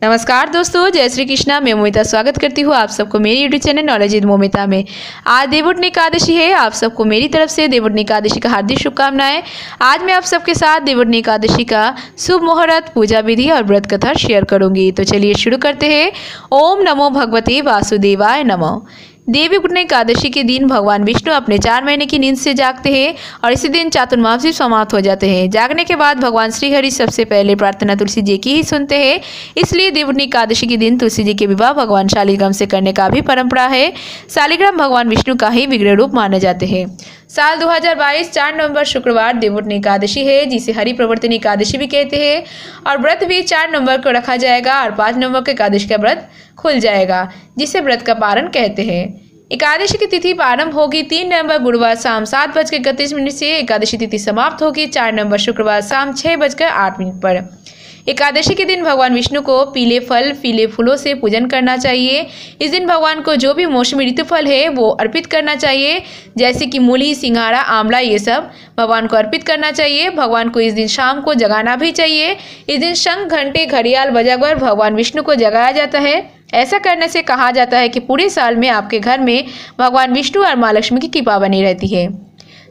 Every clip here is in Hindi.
नमस्कार दोस्तों, जय श्री कृष्णा। मैं मोमिता स्वागत करती हूँ आप सबको मेरी YouTube channel knowledge with Momita में। आज देवउठनी एकादशी है। आप सबको मेरी तरफ से देवउठनी एकादशी का हार्दिक शुभकामनाएं। आज मैं आप सबके साथ देवउठनी एकादशी का शुभ मुहूर्त, पूजा विधि और व्रत कथा शेयर करूंगी। तो चलिए शुरू करते हैं। ओम नमो भगवते वासुदेवाय नमः। देवउठनी एकादशी के दिन भगवान विष्णु अपने 4 महीने की नींद से जागते हैं और इसी दिन चातुर्मासी समाप्त हो जाते हैं। जागने के बाद भगवान श्रीहरि सबसे पहले प्रार्थना तुलसी जी की ही सुनते हैं। इसलिए देवउठनी एकादशी के दिन तुलसी जी के विवाह भगवान शालिग्राम से करने का भी परंपरा है। शालिग्राम भगवान विष्णु का ही विग्रह रूप माने जाते हैं। साल 2022 4 नवंबर शुक्रवार देवउठनी एकादशी है, जिसे हरि प्रवर्तनी एकादशी भी कहते हैं। और व्रत भी 4 नवंबर को रखा जाएगा और 5 नवंबर को एकादशी का व्रत खुल जाएगा, जिसे व्रत का पारण कहते हैं। एकादशी की तिथि प्रारंभ होगी 3 नवंबर गुरुवार शाम 7:31 से। एकादशी तिथि समाप्त होगी 4 नवंबर शुक्रवार शाम 6:08 पर। एकादशी के दिन भगवान विष्णु को पीले फल, पीले फूलों से पूजन करना चाहिए। इस दिन भगवान को जो भी मौसमी ऋतु फल है वो अर्पित करना चाहिए, जैसे कि मूली, सिंघाड़ा, आंवला, ये सब भगवान को अर्पित करना चाहिए। भगवान को इस दिन शाम को जगाना भी चाहिए। इस दिन शंख, घंटे, घड़ियाल बजाकर भगवान विष्णु को जगाया जाता है। ऐसा करने से कहा जाता है कि पूरे साल में आपके घर में भगवान विष्णु और माँ लक्ष्मी की कृपा बनी रहती है।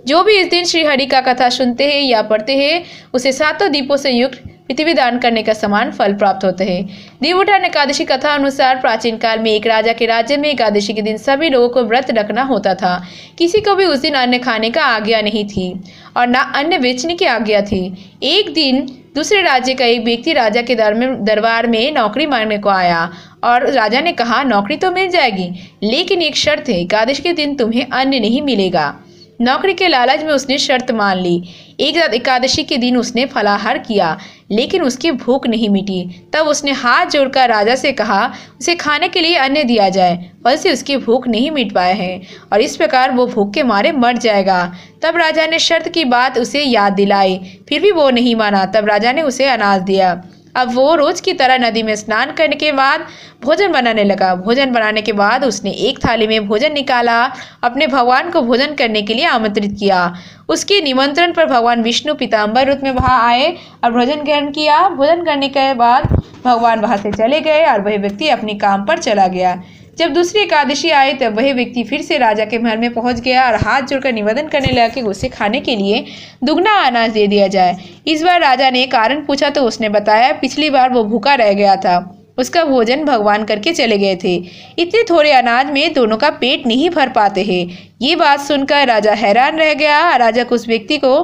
जो भी इस दिन श्री हरि का कथा सुनते हैं या पढ़ते हैं, उसे 7 दीपों से युक्त पृथ्वी दान करने का समान फल प्राप्त होते हैं। देवउठनी एकादशी कथा अनुसार प्राचीन काल में एक राजा के राज्य में एकादशी के दिन सभी लोगों को व्रत रखना होता था। किसी को भी उस दिन अन्न खाने का आज्ञा नहीं थी और न अन्न बेचने की आज्ञा थी। एक दिन दूसरे राज्य का एक व्यक्ति राजा के दरबार में नौकरी मांगने को आया और राजा ने कहा, नौकरी तो मिल जाएगी, लेकिन एक शर्त है, एकादशी के दिन तुम्हें अन्न नहीं मिलेगा। नौकरी के लालच में उसने शर्त मान ली। एक रात एकादशी के दिन उसने फलाहार किया, लेकिन उसकी भूख नहीं मिटी। तब उसने हाथ जोड़कर राजा से कहा उसे खाने के लिए अन्न दिया जाए, फल से उसकी भूख नहीं मिट पाए हैं और इस प्रकार वो भूख के मारे मर जाएगा। तब राजा ने शर्त की बात उसे याद दिलाई, फिर भी वो नहीं माना। तब राजा ने उसे अनाज दिया। अब वो रोज की तरह नदी में स्नान करने के बाद भोजन बनाने लगा। भोजन बनाने के बाद उसने एक थाली में भोजन निकाला, अपने भगवान को भोजन करने के लिए आमंत्रित किया। उसके निमंत्रण पर भगवान विष्णु पीताम्बर रूप में वहां आए और भोजन ग्रहण किया। भोजन करने के बाद भगवान वहां से चले गए और वह व्यक्ति अपने काम पर चला गया। जब दूसरी एकादशी आई तब वह व्यक्ति फिर से राजा के महल में पहुंच गया और हाथ जोड़कर निवेदन करने लगा कि उसे खाने के लिए दुगना अनाज दे दिया जाए। इस बार राजा ने कारण पूछा तो उसने बताया पिछली बार वो भूखा रह गया था, उसका भोजन भगवान करके चले गए थे। इतने थोड़े अनाज में दोनों का पेट नहीं भर पाते हैं। ये बात सुनकर राजा हैरान रह गया। राजा को उस व्यक्ति को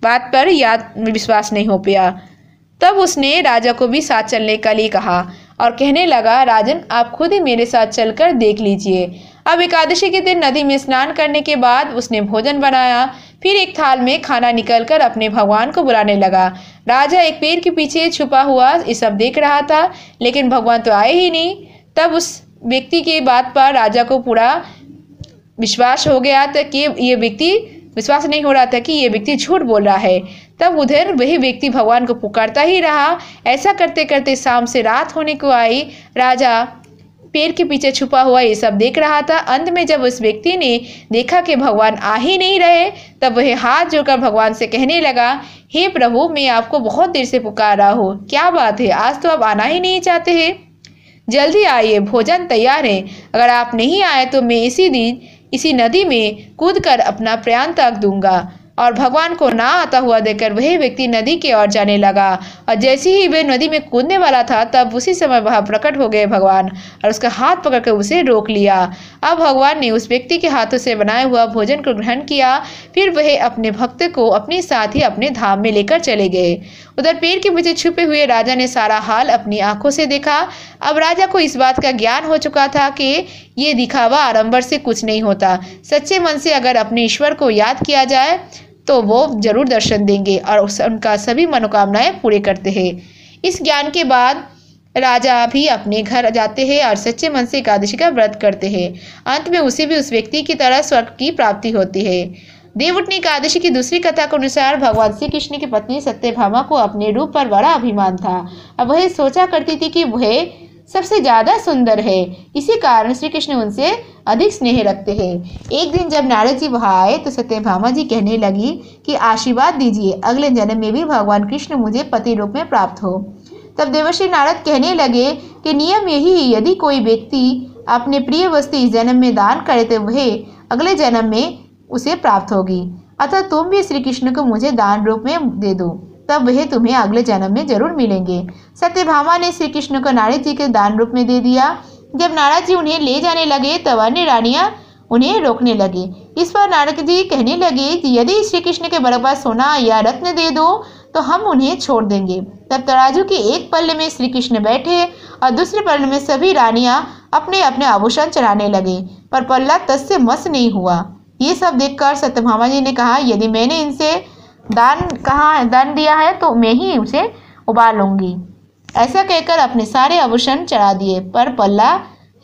बात पर विश्वास नहीं हो पाया। तब उसने राजा को भी साथ चलने के लिए कहा और कहने लगा, राजन आप खुद ही मेरे साथ चलकर देख लीजिए। अब एकादशी के दिन नदी में स्नान करने के बाद उसने भोजन बनाया, फिर एक थाल में खाना निकलकर अपने भगवान को बुलाने लगा। राजा एक पेड़ के पीछे छुपा हुआ ये सब देख रहा था, लेकिन भगवान तो आए ही नहीं। तब उस व्यक्ति की बात पर राजा को पूरा विश्वास हो गया था कि ये व्यक्ति विश्वास नहीं हो रहा था कि ये व्यक्ति झूठ बोल रहा है। तब उधर वही व्यक्ति भगवान को पुकारता ही रहा। ऐसा करते करते शाम से रात होने को आई। राजा पेड़ के पीछे छुपा हुआ ये सब देख रहा था। अंत में जब उस व्यक्ति ने देखा कि भगवान आ ही नहीं रहे, तब वह हाथ जोड़कर भगवान से कहने लगा, हे प्रभु मैं आपको बहुत देर से पुकार रहा हूँ, क्या बात है, आज तो आप आना ही नहीं चाहते हैं? जल्दी आइए, भोजन तैयार है। अगर आप नहीं आए तो मैं इसी दिन इसी नदी में कूदकर अपना प्राण त्याग दूंगा। और भगवान को ना आता हुआ देखकर वही व्यक्ति नदी की ओर जाने लगा और जैसे ही वह नदी में कूदने वाला था तब उसी समय वहां प्रकट हो गए भगवान और उसका हाथ पकड़कर उसे रोक लिया। अब भगवान ने उस व्यक्ति के हाथों से बनाया हुआ भोजन को ग्रहण किया। फिर वह अपने भक्त को अपने साथ ही अपने धाम में लेकर चले गए। उधर पेड़ के पीछे छुपे हुए राजा ने सारा हाल अपनी आंखों से देखा। अब राजा को इस बात का ज्ञान हो चुका था कि ये दिखावा आडंबर से कुछ नहीं होता। सच्चे मन से अगर अपने ईश्वर को याद किया जाए तो वो जरूर दर्शन देंगे और उनका सभी मनोकामनाएं पूरे करते हैं। इस ज्ञान के बाद राजा भी अपने घर जाते हैं और सच्चे मन से एकादशी का व्रत करते हैं। अंत में उसे भी उस व्यक्ति की तरह स्वर्ग की प्राप्ति होती है। देवउठनी एकादशी की दूसरी कथा के अनुसार भगवान श्री कृष्ण की पत्नी सत्यभामा को अपने रूप पर बड़ा अभिमान था। अब वह सोचा करती थी कि वह सबसे ज्यादा सुंदर है, इसी कारण श्री कृष्ण उनसे अधिक स्नेह रखते हैं। एक दिन जब नारद जी वहां आए तो सत्यभामा जी कहने लगी कि आशीर्वाद दीजिए, अगले जन्म में भी भगवान कृष्ण मुझे पति रूप में प्राप्त हो। तब देवर्षि नारद कहने लगे कि नियम यही है, यदि कोई व्यक्ति अपने प्रिय वस्तु इस जन्म में दान करे तो वह अगले जन्म में उसे प्राप्त होगी। अतः तुम भी श्री कृष्ण को मुझे दान रूप में दे दो, तब वह तुम्हें अगले जन्म में जरूर मिलेंगे। सत्यभामा ने श्री कृष्ण को नारद जी के दान रूप में दे दिया। जब नारद जी उन्हें ले जाने लगे तब अन्य रानियां उन्हें रोकने लगी। इस पर नारद जी कहने लगे कि यदि श्री कृष्ण के बराबर सोना या रत्न दे दो तो हम उन्हें छोड़ देंगे। तब तराजू के एक पल्ले में श्री कृष्ण बैठे और दूसरे पल्ले में सभी रानियां अपने अपने आभूषण चढ़ाने लगे, पर पल्ला तस्य मस नहीं हुआ। ये सब देखकर सत्यभामा जी ने कहा, यदि मैंने इनसे दान दिया है तो मैं ही उसे उबाल लूंगी। ऐसा कहकर अपने सारे आभूषण चढ़ा दिए, पर पल्ला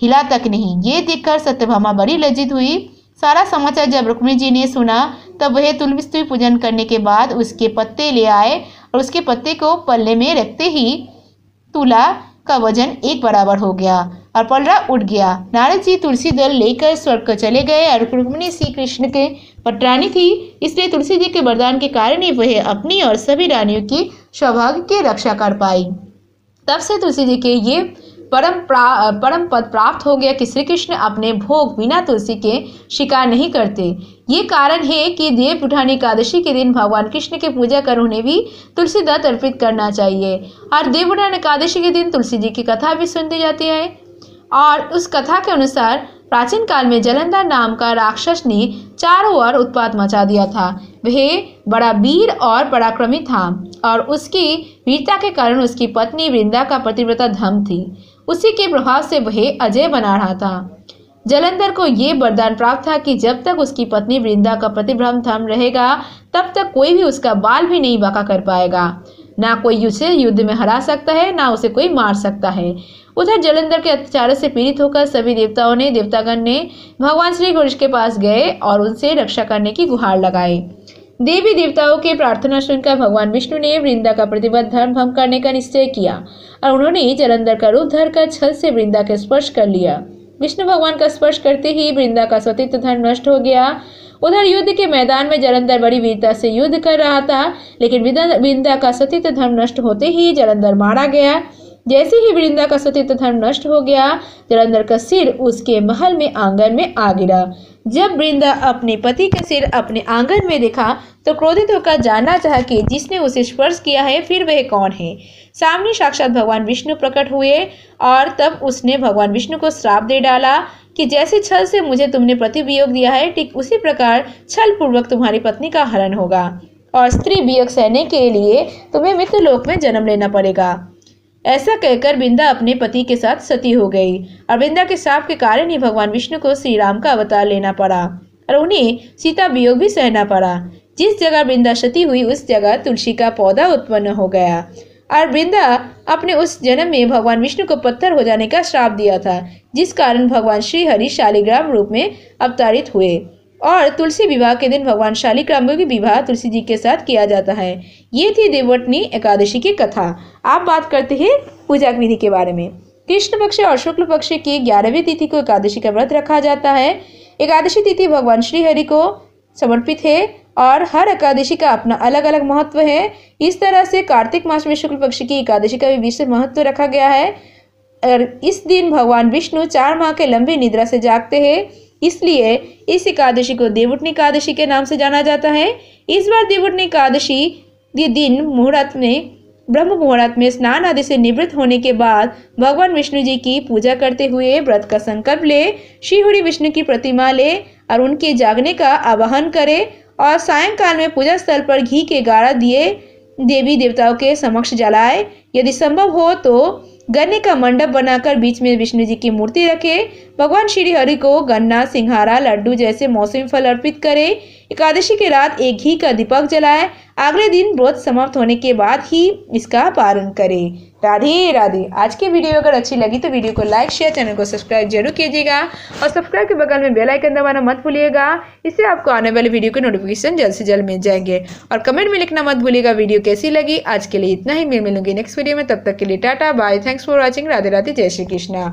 हिला तक नहीं। ये देखकर सत्यभामा बड़ी लज्जित हुई। सारा समाचार जब रुक्मिणी जी ने सुना तब वह तुलसी पूजन करने के बाद उसके पत्ते ले आए और उसके पत्ते को पल्ले में रखते ही तुला का वजन एक बराबर हो गया और पल्ला उठ गया। नारद जी तुलसी दल लेकर स्वर्ग को चले गए और रुक्मिणी श्री कृष्ण के पटरानी थी, इसलिए तुलसी जी के वरदान के कारण ही वह अपनी और सभी रानियों की सौभाग्य की रक्षा कर पाई। तब से तुलसी जी के ये परम पद प्राप्त हो गया कि श्री कृष्ण अपने भोग बिना तुलसी के शिकार नहीं करते। ये कारण है कि देव उठानी एकादशी के दिन भगवान कृष्ण की पूजा कर उन्हें भी तुलसी दत्त अर्पित करना चाहिए। और देव उठानी एकादशी के दिन तुलसी जी की कथा भी सुनती जाती है। और उस कथा के अनुसार प्राचीन काल में जलंधर नाम का राक्षस ने चारों ओर उत्पात मचा दिया था। वह बड़ा वीर और पराक्रमी था और उसकी वीरता के कारण उसकी पत्नी वृंदा का पतिव्रता धर्म थी। उसी के प्रभाव से वह अजय बना रहा था। जलंधर को ये वरदान प्राप्त था कि जब तक उसकी पत्नी वृंदा का प्रतिभ्रम थम रहेगा तब तक कोई भी उसका बाल भी नहीं बांका कर पाएगा। ना कोई उसे युद्ध में हरा सकता है, ना उसे कोई मार सकता है। उधर जलंधर के अत्याचार से पीड़ित होकर सभी देवतागण ने भगवान श्री कृष्ण के पास गए और उनसे रक्षा करने की गुहार लगाई। देवी देवताओं के प्रार्थना सुनकर भगवान विष्णु ने वृंदा का प्रतिबद्ध धर्म भंग करने का निश्चय किया और उन्होंने जलंधर का रूप धरकर छल से वृंदा का स्पर्श कर लिया। विष्णु भगवान का स्पर्श करते ही वृंदा का सतीत्व धर्म नष्ट हो गया। उधर युद्ध के मैदान में जलंधर बड़ी वीरता से युद्ध कर रहा था, लेकिन वृंदा का सतीत्व धर्म नष्ट होते ही जलंधर मारा गया। जैसे ही वृंदा का सतीत्व धर्म नष्ट हो गया, जलंधर का सिर उसके महल में आंगन में आ गिरा। जब वृंदा अपने पति का सिर अपने आंगन में देखा तो क्रोधित होकर जानना चाहा कि जिसने उसे स्पर्श किया है फिर वह कौन है। सामने साक्षात भगवान विष्णु प्रकट हुए और तब उसने भगवान विष्णु को श्राप दे डाला कि जैसे छल से मुझे तुमने प्रतिवियोग दिया है, ठीक उसी प्रकार छल पूर्वक तुम्हारी पत्नी का हरण होगा और स्त्री वियोग सहने के लिए तुम्हें मित्र लोक में जन्म लेना पड़ेगा। ऐसा कहकर वृंदा अपने पति के साथ सती हो गई और वृंदा के श्राप के कारण ही भगवान विष्णु को श्री राम का अवतार लेना पड़ा और उन्हें सीता वियोग भी सहना पड़ा। जिस जगह वृंदा सती हुई उस जगह तुलसी का पौधा उत्पन्न हो गया और वृंदा अपने उस जन्म में भगवान विष्णु को पत्थर हो जाने का श्राप दिया था, जिस कारण भगवान श्री हरि शालिग्राम रूप में अवतारित हुए और तुलसी विवाह के दिन भगवान शालिग्राम की विवाह तुलसी जी के साथ किया जाता है। ये थी देवउठनी एकादशी की कथा। आप बात करते हैं पूजा विधि के बारे में। कृष्ण पक्ष और शुक्ल पक्ष की 11वीं तिथि को एकादशी का व्रत रखा जाता है। एकादशी तिथि भगवान श्री हरि को समर्पित है और हर एकादशी का अपना अलग अलग महत्व है। इस तरह से कार्तिक मास में शुक्ल पक्ष की एकादशी का भी विशेष महत्व रखा गया है और इस दिन भगवान विष्णु 4 माह के लंबी निद्रा से जागते हैं, इसलिए इस एकादशी को देवउठनी एकादशी के नाम से जाना जाता है। इस बार देवउठनी एकादशी के दिन मुहूर्त में ब्रह्म मुहूर्त में स्नान आदि से निवृत्त होने के बाद भगवान विष्णु जी की पूजा करते हुए व्रत का संकल्प ले, श्रीहरि विष्णु की प्रतिमा ले और उनके जागने का आवाहन करे और सायंकाल में पूजा स्थल पर घी के गारा दिए देवी देवताओं के समक्ष जलाए। यदि संभव हो तो गन्ने का मंडप बनाकर बीच में विष्णु जी की मूर्ति रखे। भगवान श्री हरि को गन्ना, सिंघारा, लड्डू जैसे मौसमी फल अर्पित करे। एकादशी की रात एक घी का दीपक जलाए। अगले दिन व्रत समाप्त होने के बाद ही इसका पारण करे। राधे राधे। आज की वीडियो अगर अच्छी लगी तो वीडियो को लाइक शेयर, चैनल को सब्सक्राइब जरूर कीजिएगा और सब्सक्राइब के बगल में बेल आइकन दबाना मत भूलिएगा। इससे आपको आने वाले वीडियो के नोटिफिकेशन जल्द से जल्द मिल जाएंगे। और कमेंट में लिखना मत भूलिएगा वीडियो कैसी लगी। आज के लिए इतना ही, मिलूंगी नेक्स्ट वीडियो में। तब तक के लिए tata bye, thanks for watching. Radhe Radhe, जय श्री कृष्णा।